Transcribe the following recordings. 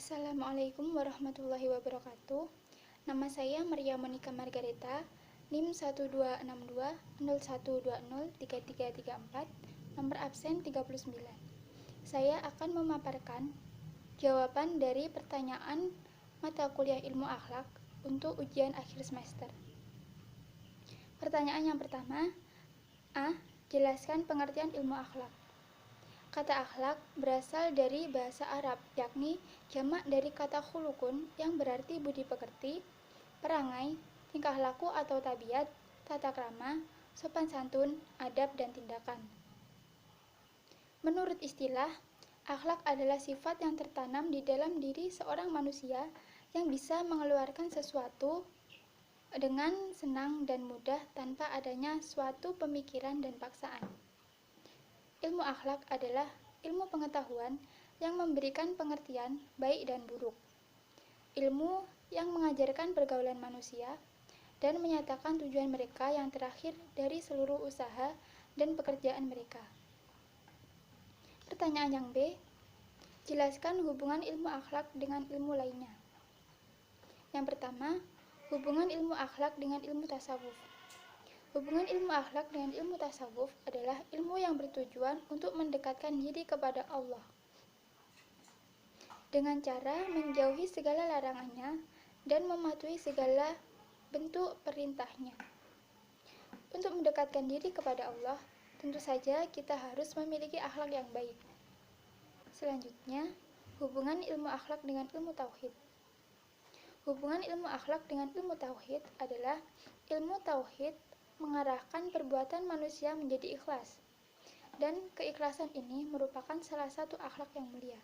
Assalamualaikum warahmatullahi wabarakatuh. Nama saya Maria Monica Margareta, NIM 126201203334, nomor absen 39. Saya akan memaparkan jawaban dari pertanyaan mata kuliah ilmu akhlak untuk ujian akhir semester. Pertanyaan yang pertama, A. Jelaskan pengertian ilmu akhlak. Kata akhlak berasal dari bahasa Arab, yakni jamak dari kata khulukun yang berarti budi pekerti, perangai, tingkah laku atau tabiat, tata krama, sopan santun, adab, dan tindakan. Menurut istilah, akhlak adalah sifat yang tertanam di dalam diri seorang manusia yang bisa mengeluarkan sesuatu dengan senang dan mudah tanpa adanya suatu pemikiran dan paksaan. Ilmu akhlak adalah ilmu pengetahuan yang memberikan pengertian baik dan buruk. Ilmu yang mengajarkan pergaulan manusia dan menyatakan tujuan mereka yang terakhir dari seluruh usaha dan pekerjaan mereka. Pertanyaan yang B, jelaskan hubungan ilmu akhlak dengan ilmu lainnya. Yang pertama, hubungan ilmu akhlak dengan ilmu tasawuf. Hubungan ilmu akhlak dengan ilmu tasawuf adalah ilmu yang bertujuan untuk mendekatkan diri kepada Allah dengan cara menjauhi segala larangannya dan mematuhi segala bentuk perintahnya. Untuk mendekatkan diri kepada Allah, tentu saja kita harus memiliki akhlak yang baik. Selanjutnya, hubungan ilmu akhlak dengan ilmu tauhid. Hubungan ilmu akhlak dengan ilmu tauhid adalah ilmu tauhid mengarahkan perbuatan manusia menjadi ikhlas, dan keikhlasan ini merupakan salah satu akhlak yang mulia.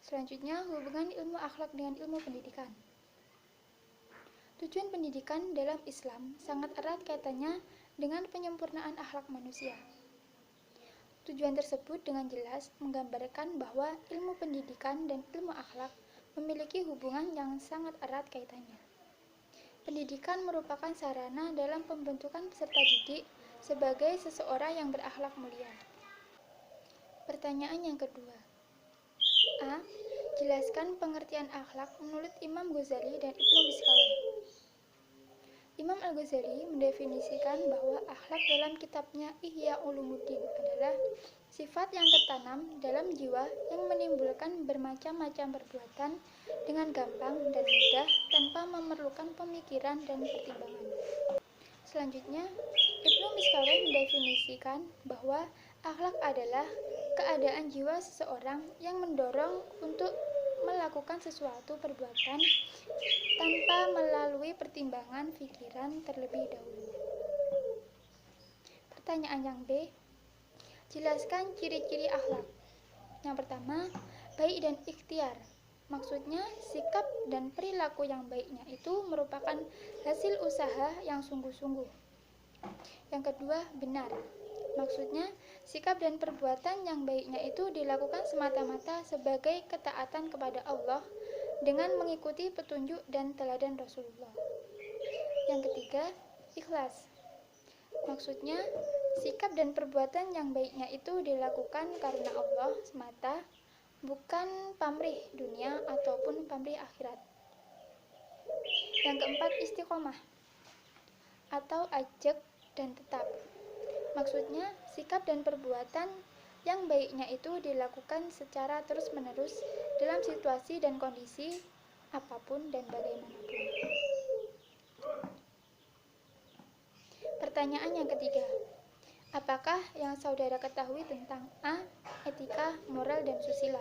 Selanjutnya, hubungan ilmu akhlak dengan ilmu pendidikan. Tujuan pendidikan dalam Islam sangat erat kaitannya dengan penyempurnaan akhlak manusia. Tujuan tersebut dengan jelas menggambarkan bahwa ilmu pendidikan dan ilmu akhlak memiliki hubungan yang sangat erat kaitannya. Pendidikan merupakan sarana dalam pembentukan peserta didik sebagai seseorang yang berakhlak mulia. Pertanyaan yang kedua. A. Jelaskan pengertian akhlak menurut Imam Ghazali dan Ibnu Miskaweh. Imam Al-Ghazali mendefinisikan bahwa akhlak dalam kitabnya Ihya Ulumuddin adalah sifat yang tertanam dalam jiwa yang menimbulkan bermacam-macam perbuatan dengan gampang dan mudah tanpa memerlukan pemikiran dan pertimbangan. Selanjutnya, Ibnu Miskaweh mendefinisikan bahwa akhlak adalah keadaan jiwa seseorang yang mendorong untuk melakukan sesuatu perbuatan tanpa melalui pertimbangan pikiran terlebih dahulu. Pertanyaan yang B, jelaskan ciri-ciri akhlak. Yang pertama, baik dan ikhtiar. Maksudnya, sikap dan perilaku yang baiknya itu merupakan hasil usaha yang sungguh-sungguh. Yang kedua, benar. Maksudnya, sikap dan perbuatan yang baiknya itu dilakukan semata-mata sebagai ketaatan kepada Allah dengan mengikuti petunjuk dan teladan Rasulullah. Yang ketiga, ikhlas. Maksudnya, sikap dan perbuatan yang baiknya itu dilakukan karena Allah semata, bukan pamrih dunia ataupun pamrih akhirat. Yang keempat, istiqomah atau ajak dan tetap. Maksudnya, sikap dan perbuatan yang baiknya itu dilakukan secara terus-menerus dalam situasi dan kondisi apapun dan bagaimanapun. Pertanyaan yang ketiga. Apakah yang saudara ketahui tentang A. Etika, moral, dan susila?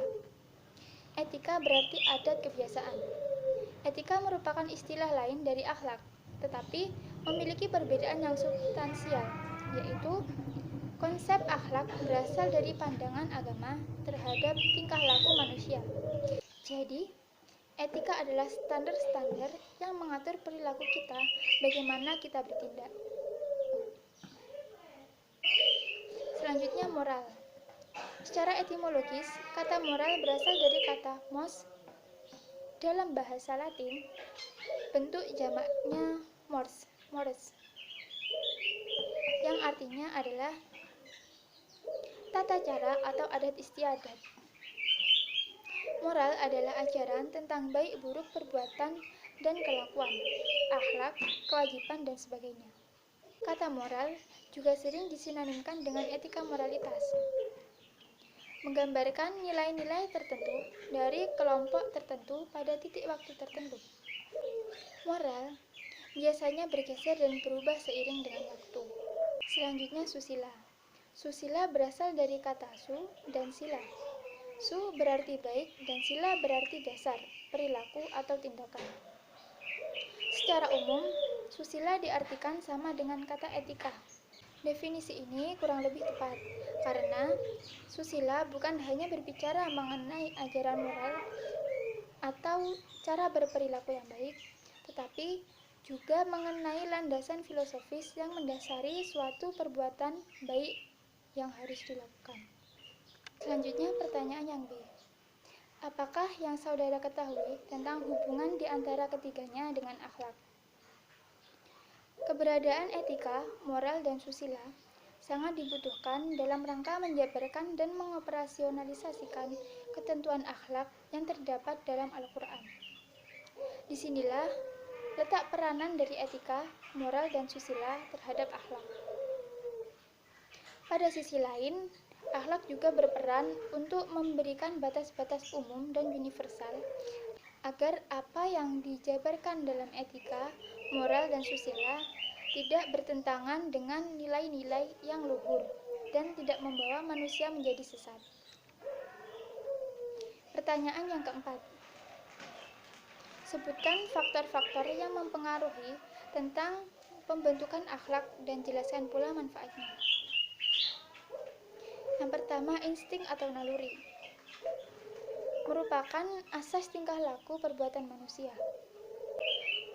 Etika berarti adat kebiasaan. Etika merupakan istilah lain dari akhlak, tetapi memiliki perbedaan yang substansial, yaitu konsep akhlak berasal dari pandangan agama terhadap tingkah laku manusia. Jadi, etika adalah standar-standar yang mengatur perilaku kita, bagaimana kita bertindak. Selanjutnya, moral. Secara etimologis, kata moral berasal dari kata mos dalam bahasa Latin, bentuk jamaknya mores, yang artinya adalah tata cara atau adat istiadat. Moral adalah ajaran tentang baik buruk perbuatan dan kelakuan, akhlak, kewajiban, dan sebagainya. Kata moral juga sering disinonimkan dengan etika moralitas, menggambarkan nilai-nilai tertentu dari kelompok tertentu pada titik waktu tertentu. Moral biasanya bergeser dan berubah seiring dengan waktu. Selanjutnya susila. Susila berasal dari kata su dan sila. Su berarti baik dan sila berarti dasar, perilaku atau tindakan. Secara umum, susila diartikan sama dengan kata etika. Definisi ini kurang lebih tepat, karena susila bukan hanya berbicara mengenai ajaran moral atau cara berperilaku yang baik, tetapi juga mengenai landasan filosofis yang mendasari suatu perbuatan baik yang harus dilakukan. Selanjutnya pertanyaan yang B. Apakah yang saudara ketahui tentang hubungan di antara ketiganya dengan akhlak? Keberadaan etika, moral, dan susila sangat dibutuhkan dalam rangka menjabarkan dan mengoperasionalisasikan ketentuan akhlak yang terdapat dalam Al-Quran. Disinilah letak peranan dari etika, moral, dan susila terhadap akhlak. Pada sisi lain, akhlak juga berperan untuk memberikan batas-batas umum dan universal agar apa yang dijabarkan dalam etika, moral, dan susila tidak bertentangan dengan nilai-nilai yang luhur dan tidak membawa manusia menjadi sesat. Pertanyaan yang keempat. Sebutkan faktor-faktor yang mempengaruhi tentang pembentukan akhlak dan jelaskan pula manfaatnya. Yang pertama, insting atau naluri. Merupakan asas tingkah laku perbuatan manusia.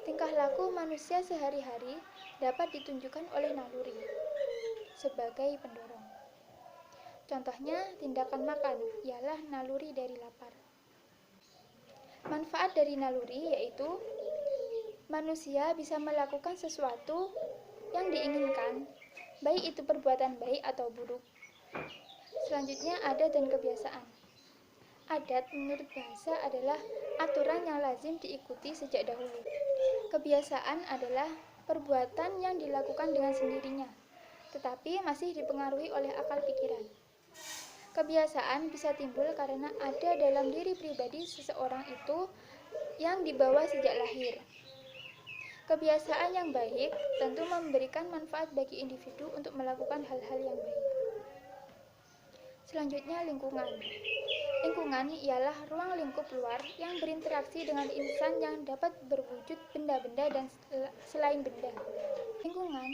Tingkah laku manusia sehari-hari dapat ditunjukkan oleh naluri sebagai pendorong. Contohnya, tindakan makan ialah naluri dari lapar. Manfaat dari naluri yaitu manusia bisa melakukan sesuatu yang diinginkan, baik itu perbuatan baik atau buruk. Selanjutnya, adat dan kebiasaan. Adat menurut bahasa adalah aturan yang lazim diikuti sejak dahulu. Kebiasaan adalah perbuatan yang dilakukan dengan sendirinya, tetapi masih dipengaruhi oleh akal pikiran. Kebiasaan bisa timbul karena ada dalam diri pribadi seseorang itu yang dibawa sejak lahir. Kebiasaan yang baik tentu memberikan manfaat bagi individu untuk melakukan hal-hal yang baik. Selanjutnya, lingkungan. Lingkungan ialah ruang lingkup luar yang berinteraksi dengan insan yang dapat berwujud benda-benda dan selain benda. Lingkungan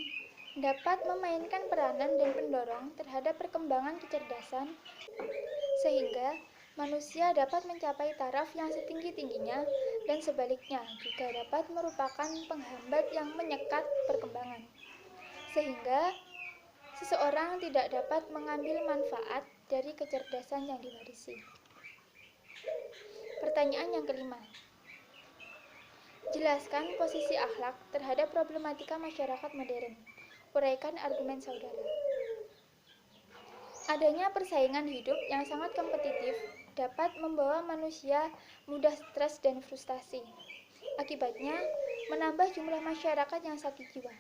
dapat memainkan peranan dan pendorong terhadap perkembangan kecerdasan, sehingga manusia dapat mencapai taraf yang setinggi-tingginya dan sebaliknya juga dapat merupakan penghambat yang menyekat perkembangan, sehingga seseorang tidak dapat mengambil manfaat dari kecerdasan yang diwarisi. Pertanyaan yang kelima. Jelaskan posisi akhlak terhadap problematika masyarakat modern. Uraikan argumen saudara. Adanya persaingan hidup yang sangat kompetitif dapat membawa manusia mudah stres dan frustasi. Akibatnya, menambah jumlah masyarakat yang sakit jiwa.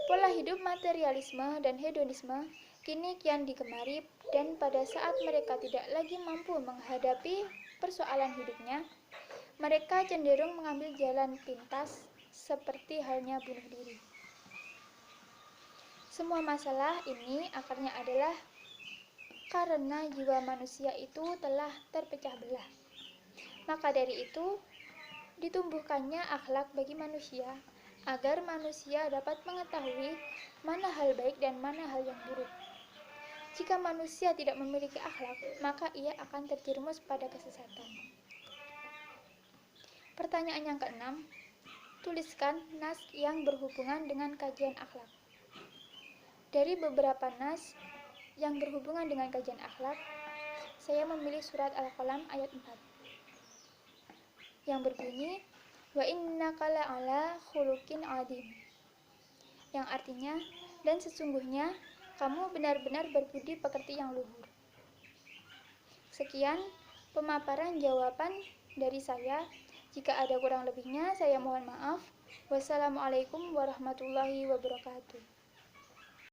Pola hidup materialisme dan hedonisme kini kian digemari, dan pada saat mereka tidak lagi mampu menghadapi persoalan hidupnya, mereka cenderung mengambil jalan pintas seperti halnya bunuh diri. Semua masalah ini akarnya adalah karena jiwa manusia itu telah terpecah belah. Maka dari itu, ditumbuhkannya akhlak bagi manusia agar manusia dapat mengetahui mana hal baik dan mana hal yang buruk. Jika manusia tidak memiliki akhlak, maka ia akan terjerumus pada kesesatan. Pertanyaan yang keenam, tuliskan nas yang berhubungan dengan kajian akhlak. Dari beberapa nas yang berhubungan dengan kajian akhlak, saya memilih surat Al-Qalam ayat 4 yang berbunyi, wa innaka la'ala khuluqin adzim, yang artinya, dan sesungguhnya kamu benar-benar berbudi pekerti yang luhur. Sekian, pemaparan jawaban dari saya. Jika ada kurang lebihnya, saya mohon maaf. Wassalamualaikum warahmatullahi wabarakatuh.